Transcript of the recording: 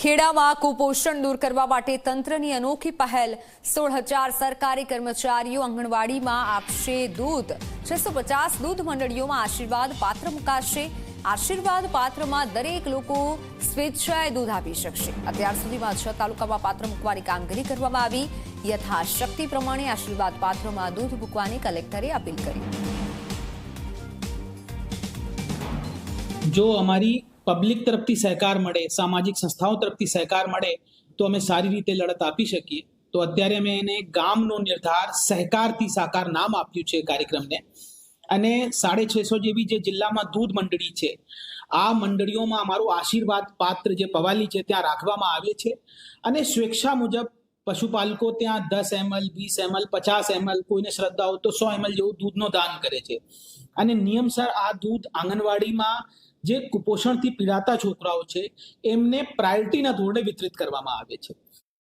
ખેડામાં કુપોષણ દૂર કરવા માટે તંત્રની અનોખી પહેલ 16,000 સરકારી કર્મચારીઓ આંગણવાડીમાં આપશે દૂધ 650 દૂધ મંડળીઓમાં આશીર્વાદ પાત્ર મુકાશે। આશીર્વાદ પાત્રમાં દરેક લોકો સ્વેચ્છાએ દૂધ આપી શકશે। અત્યાર સુધીમાં 6 તાલુકામાં પાત્ર મૂકવાની કામગીરી કરવામાં આવી। યથાશક્તિ પ્રમાણે આશીર્વાદ પાત્રમાં દૂધ મૂકવાની કલેક્ટરે અપીલ કરી। જો અમારી પબ્લિક તરફથી સહકાર મળે, સામાજિક સંસ્થાઓ તરફથી સહકાર મળે તો અમે સારી રીતે લડત આપી શકીએ। તો અત્યારે અમે એને ગામનો નિર્ધાર સહકારથી સાકાર નામ આપ્યું છે કાર્યક્રમને। અને 650 જેવી જે જિલ્લામાં દૂધ મંડળી છે, આ મંડળીઓમાં અમારું આશીર્વાદ પાત્ર જે પવાલી છે ત્યાં રાખવામાં આવે છે। અને સ્વેચ્છા મુજબ પશુપાલકો ત્યાં 10 ml, 20 ml, 50 ml, કોઈને શ્રદ્ધા હોય તો 100 ml જેવું દૂધનો દાન કરે છે। અને નિયમસર આ દૂધ આંગણવાડીમાં જે કુપોષણથી પીડાતા છોકરાઓ છે એમને પ્રાયોરિટીના ધોરણે વિતરિત કરવામાં આવે છે।